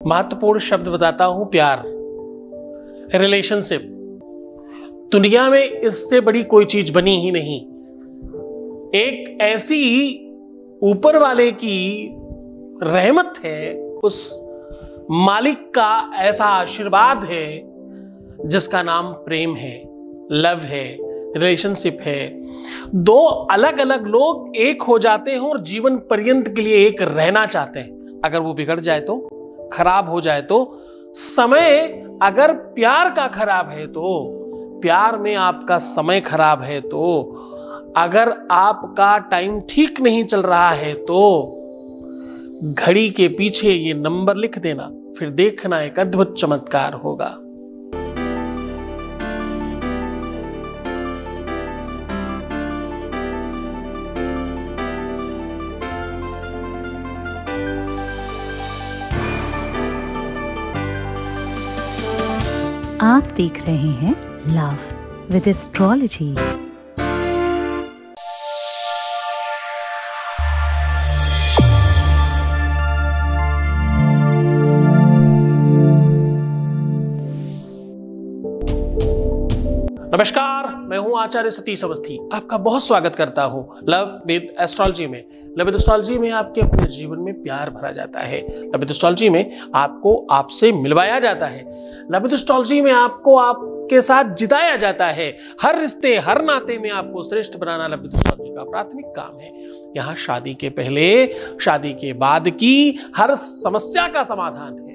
महत्वपूर्ण शब्द बताता हूं, प्यार, रिलेशनशिप। दुनिया में इससे बड़ी कोई चीज बनी ही नहीं। एक ऐसी ऊपर वाले की रहमत है, उस मालिक का ऐसा आशीर्वाद है जिसका नाम प्रेम है, लव है, रिलेशनशिप है। दो अलग अलग लोग एक हो जाते हैं और जीवन पर्यंत के लिए एक रहना चाहते हैं। अगर वो बिगड़ जाए तो, खराब हो जाए तो, समय अगर प्यार का खराब है तो, प्यार में आपका समय खराब है तो, अगर आपका टाइम ठीक नहीं चल रहा है तो घड़ी के पीछे ये नंबर लिख देना, फिर देखना एक अद्भुत चमत्कार होगा। आप देख रहे हैं लव विद एस्ट्रोलॉजी। नमस्कार, मैं हूं आचार्य सतीश अवस्थी। आपका बहुत स्वागत करता हूं लव विद एस्ट्रोलॉजी में। लव विद एस्ट्रोलॉजी में आपके अपने जीवन में प्यार भरा जाता है। लव विद एस्ट्रोलॉजी में आपको आपसे मिलवाया जाता है। लव विद एस्ट्रोलॉजी में आपको आपके साथ जिताया जाता है। हर रिश्ते, हर नाते में आपको श्रेष्ठ बनाना लव विद एस्ट्रोलॉजी का प्राथमिक काम है। यहाँ शादी के पहले, शादी के बाद की हर समस्या का समाधान है।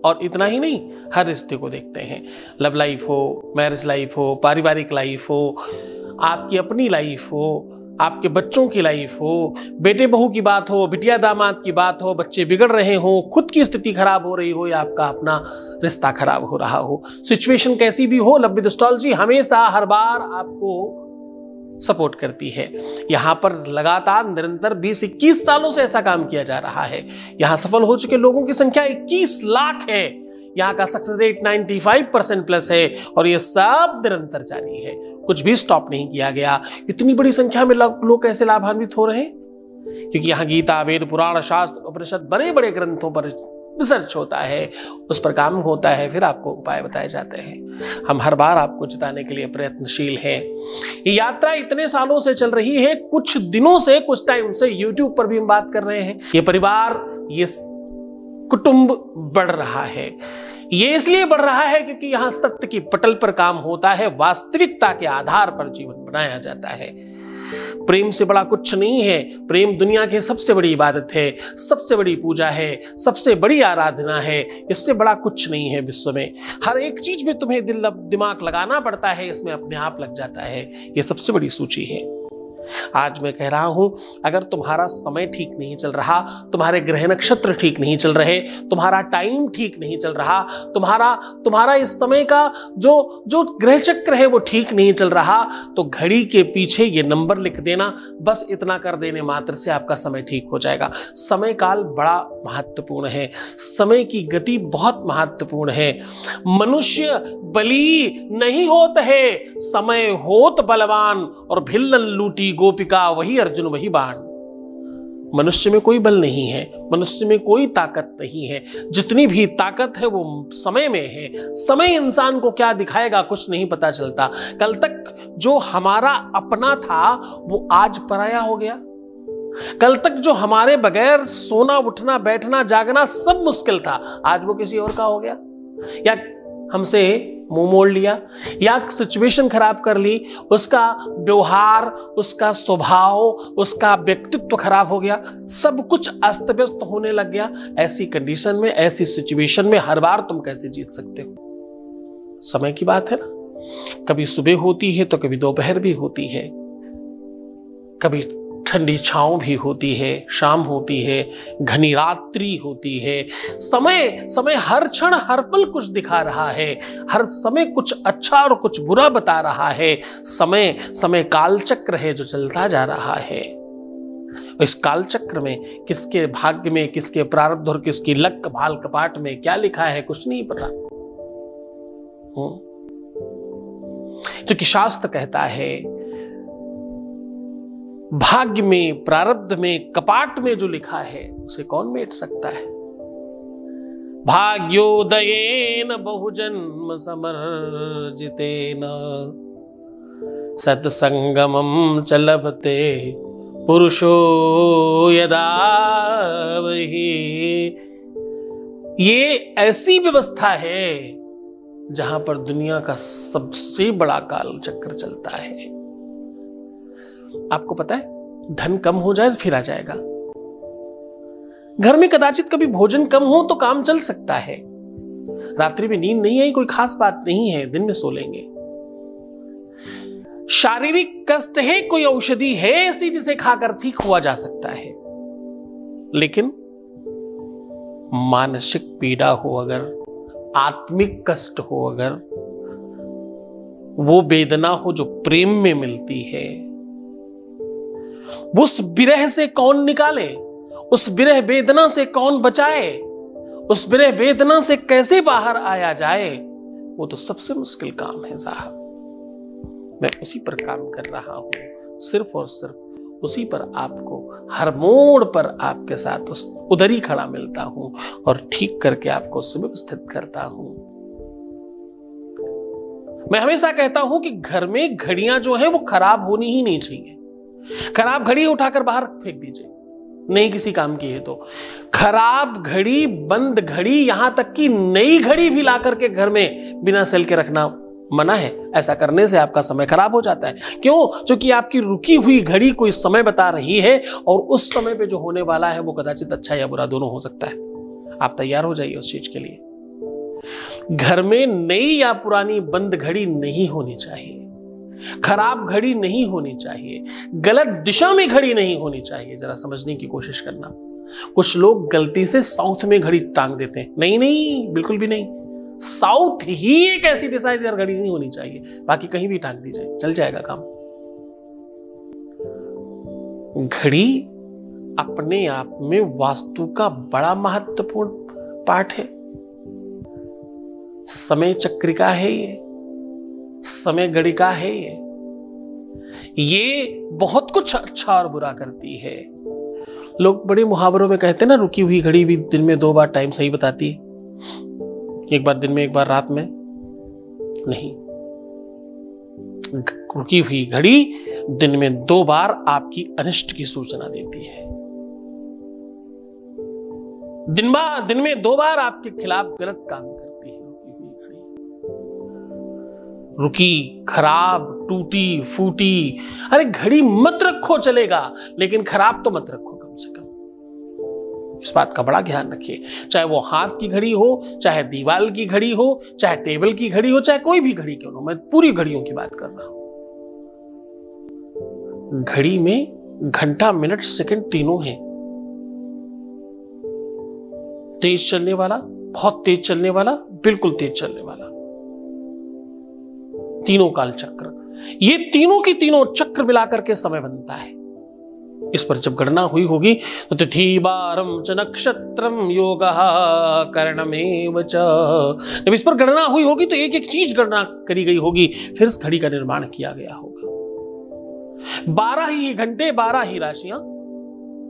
और इतना ही नहीं, हर रिश्ते को देखते हैं। लव लाइफ हो, मैरिज लाइफ हो, पारिवारिक लाइफ हो, आपकी अपनी लाइफ हो, आपके बच्चों की लाइफ हो, बेटे बहू की बात हो, बिटिया दामाद की बात हो, बच्चे बिगड़ रहे हो, खुद की स्थिति खराब हो रही हो या आपका अपना रिश्ता खराब हो रहा हो, सिचुएशन कैसी भी हो, लव विद एस्ट्रोलॉजी हमेशा हर बार आपको सपोर्ट करती है। यहां पर लगातार निरंतर 20-21 सालों से ऐसा काम किया जा रहा है। यहां सफल हो चुके लोगों की संख्या 21 लाख है। यहां का सक्सेस रेट 95% प्लस है और ये सब निरंतर जारी है, कुछ भी स्टॉप नहीं किया गया। इतनी बड़ी संख्या में लोग कैसे लाभान्वित हो रहे हैं? क्योंकि यहां गीता, वेद, पुराण, शास्त्र, उपनिषद, बड़े बड़े ग्रंथों पर रिसर्च होता है, उस पर काम होता है, फिर आपको उपाय बताए जाते हैं। हम हर बार आपको जिताने के लिए प्रयत्नशील हैं। ये यात्रा इतने सालों से चल रही है, कुछ दिनों से, कुछ टाइम से यूट्यूब पर भी हम बात कर रहे हैं। ये परिवार, ये कुटुंब बढ़ रहा है। ये इसलिए बढ़ रहा है क्योंकि यहां सत्य की पटल पर काम होता है, वास्तविकता के आधार पर जीवन बनाया जाता है। प्रेम से बड़ा कुछ नहीं है। प्रेम दुनिया की सबसे बड़ी इबादत है, सबसे बड़ी पूजा है, सबसे बड़ी आराधना है। इससे बड़ा कुछ नहीं है विश्व में। हर एक चीज में तुम्हें दिमाग लगाना पड़ता है, इसमें अपने आप लग जाता है। ये सबसे बड़ी सूची है। आज मैं कह रहा हूं, अगर तुम्हारा समय ठीक नहीं चल रहा, तुम्हारे ग्रह नक्षत्र ठीक नहीं चल रहे, तुम्हारा टाइम ठीक नहीं चल रहा, तुम्हारा इस समय का जो ग्रह चक्र है वो ठीक नहीं चल रहा, तो घड़ी के पीछे ये नंबर लिख देना। बस इतना कर देने मात्र से आपका समय ठीक हो जाएगा। समय काल बड़ा महत्वपूर्ण है। समय की गति बहुत महत्वपूर्ण है। मनुष्य बली नहीं होत है, समय होत बलवान, और भिल्लन लूटी गोपिका वही अर्जुन वही बाण। मनुष्य में कोई बल नहीं है, मनुष्य में कोई ताकत नहीं है। जितनी भी ताकत है वो समय में है। समय इंसान को क्या दिखाएगा कुछ नहीं पता चलता। कल तक जो हमारा अपना था वो आज पराया हो गया। कल तक जो हमारे बगैर सोना, उठना, बैठना, जागना सब मुश्किल था, आज वो किसी और का हो गया। या हमसे मुंह मोड़ लिया, या सिचुएशन खराब कर ली, उसका व्यवहार, उसका स्वभाव, उसका व्यक्तित्व खराब हो गया, सब कुछ अस्त व्यस्त होने लग गया। ऐसी कंडीशन में, ऐसी सिचुएशन में हर बार तुम कैसे जीत सकते हो? समय की बात है ना। कभी सुबह होती है तो कभी दोपहर भी होती है, कभी ठंडी छांव भी होती है, शाम होती है, घनी रात्रि होती है। समय हर क्षण, हर पल कुछ दिखा रहा है। हर समय कुछ अच्छा और कुछ बुरा बता रहा है। समय कालचक्र है जो चलता जा रहा है। इस कालचक्र में किसके भाग्य में, किसके प्रारब्ध और किसकी लक भाल कपाट में क्या लिखा है कुछ नहीं पता। क्योंकि शास्त्र कहता है, भाग्य में, प्रारब्ध में, कपाट में जो लिखा है उसे कौन मेट सकता है? भाग्योदयेन बहुजन्म समर्जितेन सत्संगमं च लभते पुरुषो यदा वही। ये ऐसी व्यवस्था है जहां पर दुनिया का सबसे बड़ा काल चक्र चलता है। आपको पता है, धन कम हो जाए तो फिर आ जाएगा। घर में कदाचित कभी भोजन कम हो तो काम चल सकता है। रात्रि में नींद नहीं आई, कोई खास बात नहीं है, दिन में सो लेंगे। शारीरिक कष्ट है, कोई औषधि है ऐसी जिसे खाकर ठीक हुआ जा सकता है। लेकिन मानसिक पीड़ा हो अगर, आत्मिक कष्ट हो अगर, वो वेदना हो जो प्रेम में मिलती है, उस विरह से कौन निकाले, उस विरह वेदना से कौन बचाए, उस विरह वेदना से कैसे बाहर आया जाए, वो तो सबसे मुश्किल काम है साहब। मैं उसी पर काम कर रहा हूं, सिर्फ और सिर्फ उसी पर आपको हर मोड़ पर आपके साथ उधर ही खड़ा मिलता हूं और ठीक करके आपको सुव्यवस्थित करता हूं। मैं हमेशा कहता हूं कि घर में घड़ियां जो है वो खराब होनी ही नहीं चाहिए। खराब घड़ी उठाकर बाहर फेंक दीजिए, नहीं किसी काम की है तो। खराब घड़ी, बंद घड़ी, यहां तक कि नई घड़ी भी लाकर के घर में बिना सेल के रखना मना है। ऐसा करने से आपका समय खराब हो जाता है। क्यों? क्योंकि आपकी रुकी हुई घड़ी कोई समय बता रही है और उस समय पे जो होने वाला है वो कदाचित अच्छा या बुरा दोनों हो सकता है। आप तैयार हो जाइए उस चीज के लिए। घर में नई या पुरानी बंद घड़ी नहीं होनी चाहिए, खराब घड़ी नहीं होनी चाहिए, गलत दिशा में घड़ी नहीं होनी चाहिए। जरा समझने की कोशिश करना। कुछ लोग गलती से साउथ में घड़ी टांग देते हैं। नहीं नहीं, बिल्कुल भी नहीं। साउथ ही एक ऐसी दिशा है जिधर घड़ी नहीं होनी चाहिए, बाकी कहीं भी टांग दीजिए, चल जाएगा काम। घड़ी अपने आप में वास्तु का बड़ा महत्वपूर्ण पार्ट है। समय चक्रिका है ये, समय गणिका है ये बहुत कुछ अच्छा और बुरा करती है। लोग बड़े मुहावरों में कहते हैं ना, रुकी हुई घड़ी भी दिन में 2 बार टाइम सही बताती है। एक बार दिन में, एक बार रात में नहीं। रुकी हुई घड़ी दिन में 2 बार आपकी अनिष्ट की सूचना देती है। दिन में 2 बार आपके खिलाफ गलत काम करती है रुकी हुई घड़ी। रुकी, खराब, टूटी फूटी, अरे घड़ी मत रखो चलेगा, लेकिन खराब तो मत रखो कम से कम। इस बात का बड़ा ध्यान रखिए। चाहे वो हाथ की घड़ी हो, चाहे दीवार की घड़ी हो, चाहे टेबल की घड़ी हो, चाहे कोई भी घड़ी क्यों ना हो, मैं पूरी घड़ियों की बात कर रहा हूं। घड़ी में घंटा, मिनट, सेकंड तीनों हैं। तेज चलने वाला, बहुत तेज चलने वाला, बिल्कुल तेज चलने वाला, तीनों काल चक्र। ये तीनों की तीनों चक्र मिलाकर के समय बनता है। इस पर जब गणना हुई होगी तो तिथि वारम च नक्षत्रम योगः करणमेव च, जब इस पर गणना हुई होगी तो एक एक चीज गणना करी गई होगी, फिर इस घड़ी का निर्माण किया गया होगा। 12 ही घंटे, 12 ही राशियां,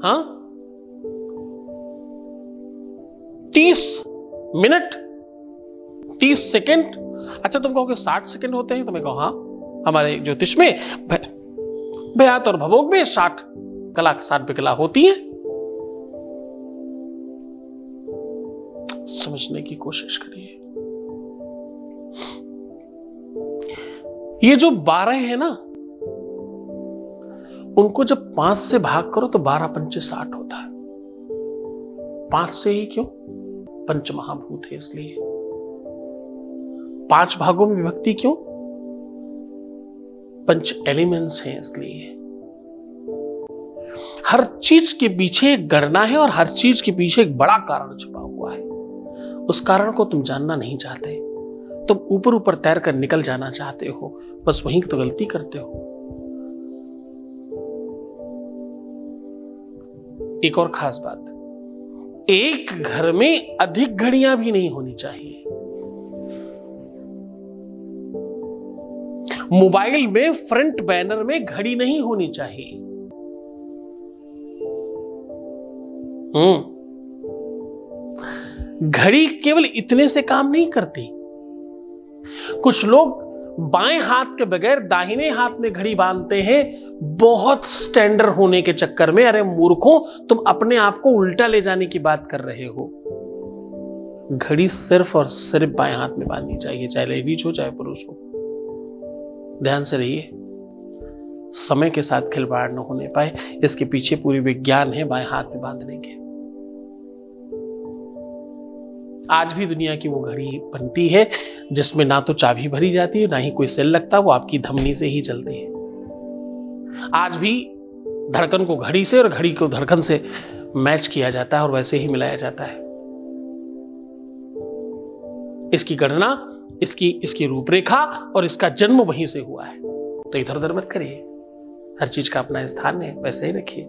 हाँ, 30 मिनट, 30 सेकेंड। अच्छा, तुम कहोगे 60 सेकेंड होते हैं, तो मैं कहूं हाँ, हमारे ज्योतिष में भयात और भवोग में 60 कला, 60 पे कला होती है। समझने की कोशिश करिए। ये जो 12 है ना, उनको जब 5 से भाग करो तो 12 पंचे 60 होता है। 5 से ही क्यों? पंच महाभूत है इसलिए। 5 भागों में विभक्ति क्यों? पंच एलिमेंट्स हैं इसलिए। हर चीज के पीछे एक गणना है और हर चीज के पीछे एक बड़ा कारण छुपा हुआ है। उस कारण को तुम जानना नहीं चाहते, तुम ऊपर ऊपर तैर कर निकल जाना चाहते हो, बस वहीं तो गलती करते हो। एक और खास बात, एक घर में अधिक घड़ियां भी नहीं होनी चाहिए। मोबाइल में फ्रंट बैनर में घड़ी नहीं होनी चाहिए। घड़ी केवल इतने से काम नहीं करती। कुछ लोग बाएं हाथ के बगैर दाहिने हाथ में घड़ी बांधते हैं, बहुत स्टैंडर्ड होने के चक्कर में। अरे मूर्खों, तुम अपने आप को उल्टा ले जाने की बात कर रहे हो। घड़ी सिर्फ और सिर्फ बाएं हाथ में बांधनी चाहिए, चाहे लेडीज हो चाहे पुरुष हो। ध्यान से रहिए, समय के साथ खिलवाड़ न होने पाए, इसके पीछे पूरी विज्ञान है बाएं हाथ में बांधने के। आज भी दुनिया की वो घड़ी बनती है जिसमें ना तो चाबी भरी जाती है ना ही कोई सेल लगता, वो आपकी धमनी से ही चलती है। आज भी धड़कन को घड़ी से और घड़ी को धड़कन से मैच किया जाता है और वैसे ही मिलाया जाता है। इसकी गणना, इसकी रूपरेखा और इसका जन्म वहीं से हुआ है। तो इधर उधर मत करिए, हर चीज का अपना स्थान है, वैसे ही रखिए,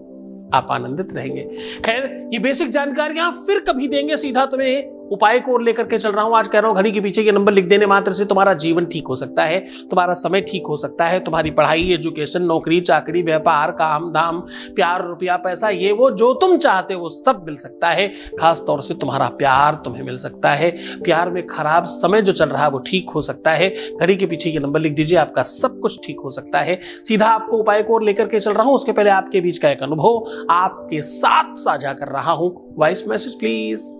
आप आनंदित रहेंगे। खैर, ये बेसिक जानकारियां फिर कभी देंगे। सीधा तुम्हें उपाय को लेकर के चल रहा हूं। आज कह रहा हूं घड़ी के पीछे के नंबर लिख देने मात्र से तुम्हारा जीवन ठीक हो सकता है, तुम्हारा समय ठीक हो सकता है, तुम्हारी पढ़ाई, एजुकेशन, नौकरी चाकरी, व्यापार, काम धाम, प्यार, रुपया, पैसा, ये वो जो तुम चाहते हो सब मिल सकता है। खास तौर से तुम्हारा प्यार तुम्हें मिल सकता है। प्यार में खराब समय जो चल रहा है वो ठीक हो सकता है। घड़ी के पीछे के नंबर लिख दीजिए, आपका सब कुछ ठीक हो सकता है। सीधा आपको उपाय को लेकर के चल रहा हूं। उसके पहले आपके बीच का एक अनुभव आपके साथ साझा कर रहा हूं। Voice message please.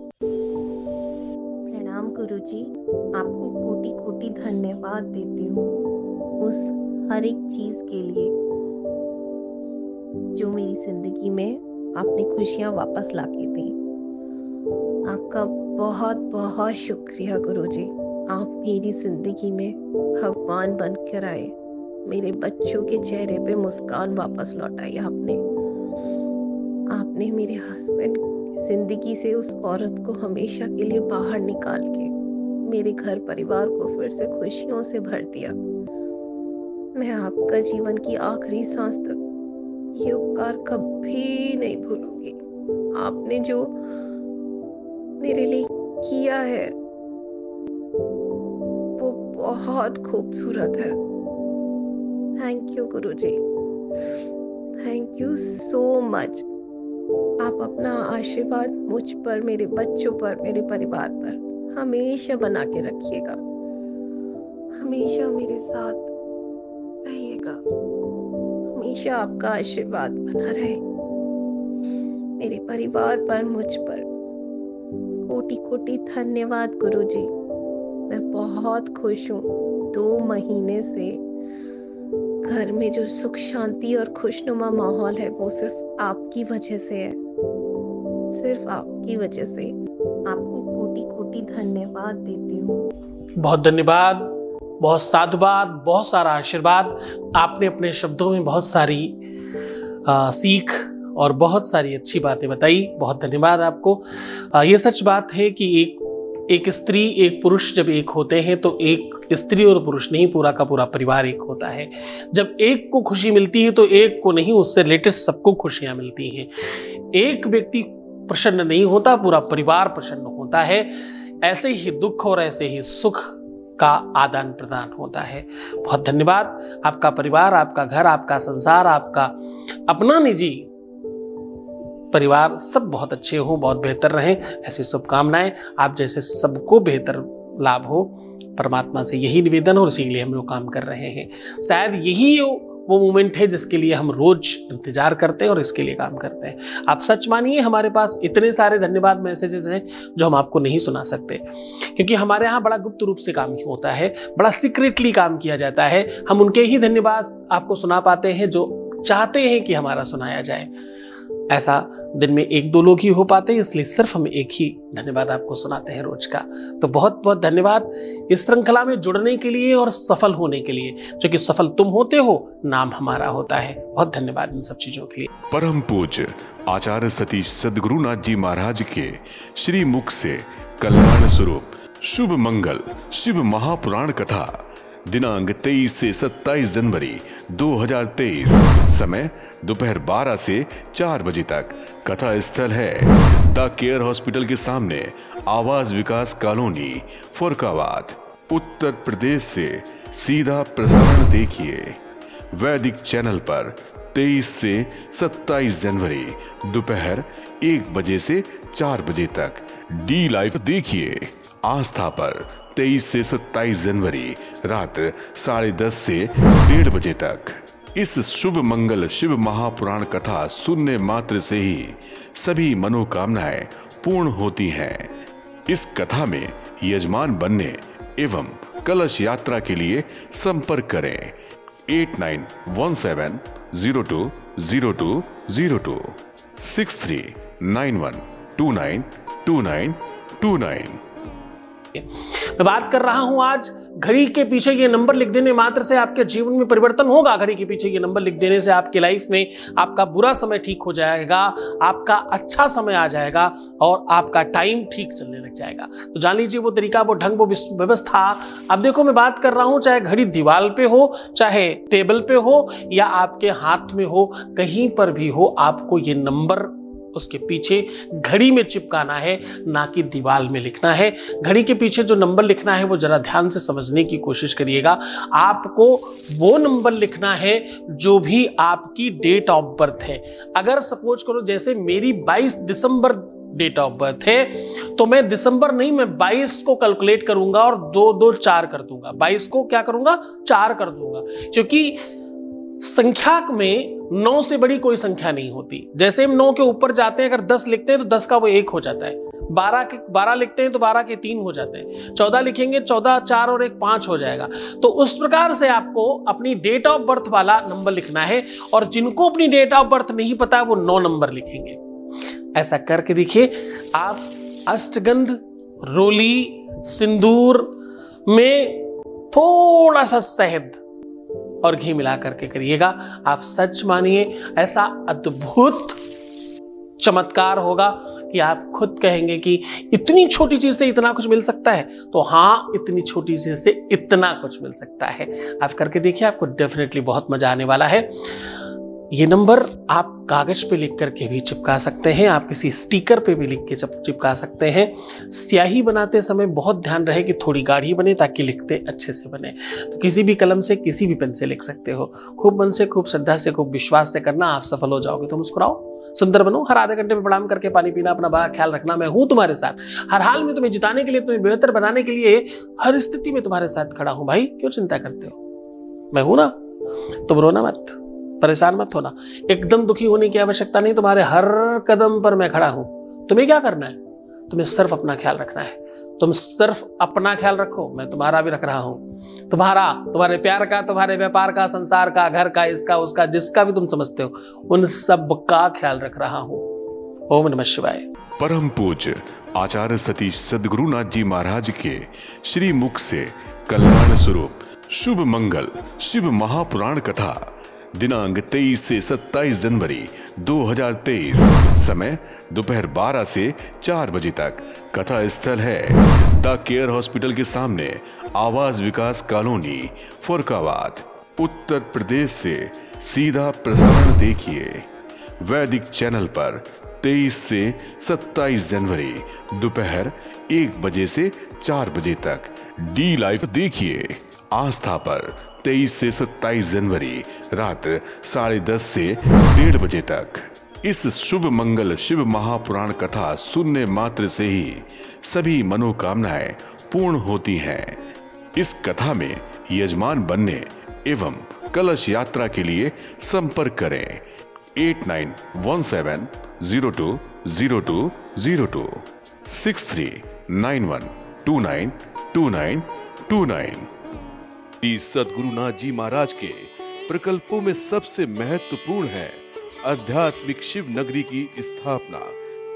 गुरुजी, आपको कोटि कोटि धन्यवाद देती हूँ उस हर एक चीज के लिए जो मेरी जिंदगी में आपने खुशियाँ वापस लाके दी। आपका बहुत बहुत शुक्रिया गुरुजी। आप मेरी जिंदगी में भगवान बनकर आए, मेरे बच्चों के चेहरे पे मुस्कान वापस लौटाई। आपने मेरे हस्बैंड जिंदगी से उस औरत को हमेशा के लिए बाहर निकाल के मेरे घर परिवार को फिर से खुशियों से भर दिया। मैं आपका जीवन की आखिरी सांस तक ये उपकार कभी नहीं भूलूंगी। आपने जो मेरे लिए किया है वो बहुत खूबसूरत है। Thank you Guruji, thank you so much. आप अपना आशीर्वाद मुझ पर, मेरे बच्चों पर, मेरे परिवार पर हमेशा बना के रखिएगा। हमेशा मेरे साथ रहिएगा। हमेशा आपका आशीर्वाद बना रहे मेरे परिवार पर, मुझ पर। कोटि कोटि धन्यवाद गुरुजी। मैं बहुत खुश हूँ। 2 महीने से घर में जो सुख शांति और खुशनुमा माहौल है वो सिर्फ आपकी वजह से है, सिर्फ आपकी वजह से। आपको कोटि कोटि धन्यवाद देती हूँ। बहुत धन्यवाद, बहुत साधुवाद, बहुत सारा आशीर्वाद। आपने अपने शब्दों में बहुत सारी सीख और बहुत सारी अच्छी बातें बताई। बहुत धन्यवाद आपको। ये सच बात है कि एक स्त्री, एक पुरुष जब एक होते हैं तो एक स्त्री और पुरुष नहीं, पूरा का पूरा परिवार एक होता है। जब एक को खुशी मिलती है तो एक को नहीं, उससे रिलेटेड सबको खुशियां मिलती हैं। एक व्यक्ति प्रसन्न नहीं होता, पूरा परिवार प्रसन्न होता है। ऐसे ही दुख और ऐसे ही सुख का आदान प्रदान होता है। बहुत धन्यवाद। आपका परिवार, आपका घर, आपका संसार, आपका अपना निजी परिवार सब बहुत अच्छे हो, बहुत बेहतर रहें, ऐसी शुभकामनाएं। आप जैसे सबको बेहतर लाभ हो, परमात्मा से यही निवेदन और इसीलिए हम लोग काम कर रहे हैं। शायद यही वो मोमेंट है जिसके लिए हम रोज इंतजार करते हैं और इसके लिए काम करते हैं। आप सच मानिए, हमारे पास इतने सारे धन्यवाद मैसेजेस हैं जो हम आपको नहीं सुना सकते, क्योंकि हमारे यहाँ बड़ा गुप्त रूप से काम होता है, बड़ा सीक्रेटली काम किया जाता है। हम उनके ही धन्यवाद आपको सुना पाते हैं जो चाहते हैं कि हमारा सुनाया जाए। ऐसा दिन में 1-2 लोग ही हो पाते हैं, इसलिए सिर्फ हम एक ही धन्यवाद आपको सुनाते हैं रोज का। तो बहुत बहुत धन्यवाद इस श्रृंखला में जुड़ने के लिए और सफल होने के लिए, जो कि सफल तुम होते हो, नाम हमारा होता है। बहुत धन्यवाद इन सब चीजों के लिए। परम पूज्य आचार्य सतीश सद्गुरुनाथ जी महाराज के श्री मुख से कल्याण स्वरूप शुभ मंगल शिव महापुराण कथा दिनांक 23 से 27 जनवरी 2023, समय दोपहर 12 से 4 बजे तक। कथा स्थल है द केयर हॉस्पिटल के सामने, आवास विकास कॉलोनी, फुरकाबाद, उत्तर प्रदेश से सीधा प्रसारण देखिए वैदिक चैनल पर 23 से 27 जनवरी दोपहर 1 बजे से 4 बजे तक। डी लाइव देखिए आस्था पर 23 से 27 जनवरी रात 10:30 से 1:30 बजे तक। इस शुभ मंगल शिव महापुराण कथा सुनने मात्र से ही सभी मनोकामनाएं पूर्ण होती हैं। इस कथा में यजमान बनने एवं कलश यात्रा के लिए संपर्क करें 8917020202 6391292929। मैं बात कर रहा हूं आज घड़ी के पीछे ये नंबर लिख देने मात्र से आपके जीवन में परिवर्तन होगा। घड़ी के पीछे ये नंबर लिख देने से आपके लाइफ में आपका बुरा समय ठीक हो जाएगा, आपका अच्छा समय आ जाएगा और आपका टाइम ठीक चलने लग जाएगा। तो जान लीजिए वो तरीका, वो ढंग, वो व्यवस्था। अब देखो मैं बात कर रहा हूं, चाहे घड़ी दीवार पे हो, चाहे टेबल पे हो या आपके हाथ में हो, कहीं पर भी हो, आपको ये नंबर उसके पीछे घड़ी में चिपकाना है, ना कि दीवार में लिखना है। घड़ी के पीछे जो नंबर लिखना है वो जरा ध्यान से समझने की कोशिश करिएगा। आपको वो नंबर लिखना है जो भी आपकी डेट ऑफ बर्थ है। अगर सपोज करो जैसे मेरी 22 दिसंबर डेट ऑफ बर्थ है, तो मैं दिसंबर नहीं, मैं 22 को कैलकुलेट करूंगा और 2 2 4 कर दूंगा। 22 को क्या करूंगा, 4 कर दूंगा, क्योंकि संख्या में 9 से बड़ी कोई संख्या नहीं होती। जैसे हम 9 के ऊपर जाते हैं, अगर 10 लिखते हैं तो 10 का वो 1 हो जाता है। 12 लिखते हैं तो 12 के 3 हो जाते हैं। 14 लिखेंगे, 14 4 और 1 5 हो जाएगा। तो उस प्रकार से आपको अपनी डेट ऑफ बर्थ वाला नंबर लिखना है। और जिनको अपनी डेट ऑफ बर्थ नहीं पता है वो 9 नंबर लिखेंगे। ऐसा करके देखिए, आप अष्टगंध, रोली, सिंदूर में थोड़ा सा शहद और घी मिला करके करिएगा। आप सच मानिए, ऐसा अद्भुत चमत्कार होगा कि आप खुद कहेंगे कि इतनी छोटी चीज से इतना कुछ मिल सकता है। तो हाँ, इतनी छोटी चीज से इतना कुछ मिल सकता है। आप करके देखिए, आपको डेफिनेटली बहुत मजा आने वाला है। ये नंबर आप कागज पे लिख करके भी चिपका सकते हैं, आप किसी स्टिकर पे भी लिख के चिपका सकते हैं। स्याही बनाते समय बहुत ध्यान रहे कि थोड़ी गाढ़ी बने ताकि लिखते अच्छे से बने। तो किसी भी कलम से, किसी भी पेन से लिख सकते हो। खूब मन से, खूब श्रद्धा से, खूब विश्वास से करना, आप सफल हो जाओगे। तो मुस्कुराओ, सुंदर बनो, हर आधे घंटे में प्रणाम करके पानी पीना, अपना बड़ा ख्याल रखना। मैं हूं तुम्हारे साथ हर हाल में, तुम्हें जिताने के लिए, तुम्हें बेहतर बनाने के लिए हर स्थिति में तुम्हारे साथ खड़ा हूं। भाई क्यों चिंता करते हो, मैं हूं ना। तुम रोना मत, परेशान मत होना, एकदम दुखी होने की आवश्यकता नहीं। तुम्हारे हर कदम पर मैं खड़ा हूं। तुम्हें क्या करना है, तुम्हें सिर्फ अपना ख्याल रखना है। तुम सिर्फ अपना ख्याल रखो, मैं तुम्हारा भी रख रहा हूं। तुम्हारा, तुम्हारे प्यार का, तुम्हारे व्यापार का, संसार का, घर का, इसका, उसका, जिसका भी तुम समझते हो, उन सब का ख्याल रख रहा हूं। ओम नमः शिवाय। परम पूज्य आचार्य सतीश सद्गुरुनाथ जी महाराज के श्री मुख से कल्याण स्वरूप शुभ मंगल शिव महापुराण कथा दिनांक 23 से 27 जनवरी 2023, समय दोपहर 12 से 4 बजे तक। कथा स्थल है द केयर हॉस्पिटल के सामने, आवास विकास कॉलोनी, फुरकाबाद, उत्तर प्रदेश से सीधा प्रसारण देखिए वैदिक चैनल पर 23 से 27 जनवरी दोपहर 1 बजे से 4 बजे तक। डी लाइव देखिए आस्था पर 23 से 27 जनवरी रात 10:30 से 1:30 बजे तक। इस शुभ मंगल शिव महापुराण कथा सुनने मात्र से ही सभी मनोकामनाएं पूर्ण होती हैं। इस कथा में यजमान बनने एवं कलश यात्रा के लिए संपर्क करें 8917020202 6391292929। सद्गुरुनाथ जी महाराज के प्रकल्पों में सबसे महत्वपूर्ण है आध्यात्मिक शिव नगरी की स्थापना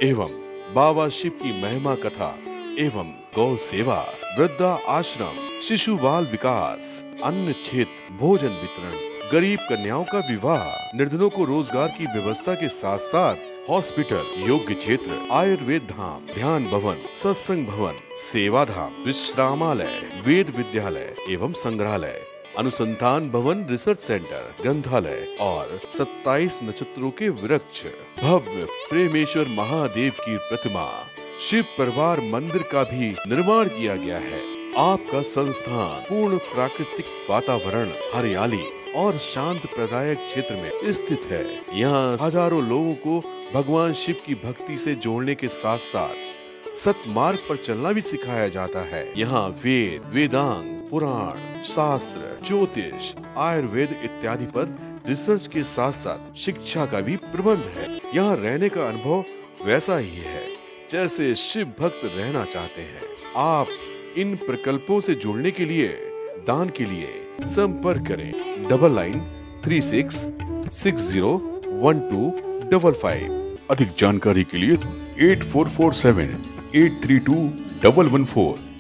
एवं बाबा शिव की महिमा कथा एवं गौ सेवा, वृद्धा आश्रम, शिशु बाल विकास, अन्न क्षेत्र, भोजन वितरण, गरीब कन्याओं का विवाह, निर्धनों को रोजगार की व्यवस्था के साथ साथ हॉस्पिटल, योग्य क्षेत्र, आयुर्वेद धाम, ध्यान भवन, सत्संग भवन, सेवा धाम, विश्रामालय, वेद विद्यालय एवं संग्रहालय, अनुसंधान भवन, रिसर्च सेंटर, ग्रंथालय और 27 नक्षत्रों के वृक्ष, भव्य प्रेमेश्वर महादेव की प्रतिमा, शिव परिवार मंदिर का भी निर्माण किया गया है। आपका संस्थान पूर्ण प्राकृतिक वातावरण, हरियाली और शांत प्रदायक क्षेत्र में स्थित है। यहाँ हजारों लोगों को भगवान शिव की भक्ति से जोड़ने के साथ साथ सतमार्ग पर चलना भी सिखाया जाता है। यहाँ वेद, वेदांग, पुराण, शास्त्र, ज्योतिष, आयुर्वेद इत्यादि पर रिसर्च के साथ साथ शिक्षा का भी प्रबंध है। यहाँ रहने का अनुभव वैसा ही है जैसे शिव भक्त रहना चाहते हैं। आप इन प्रकल्पों से जुड़ने के लिए, दान के लिए संपर्क करें 9936601255। अधिक जानकारी के लिए 8447832114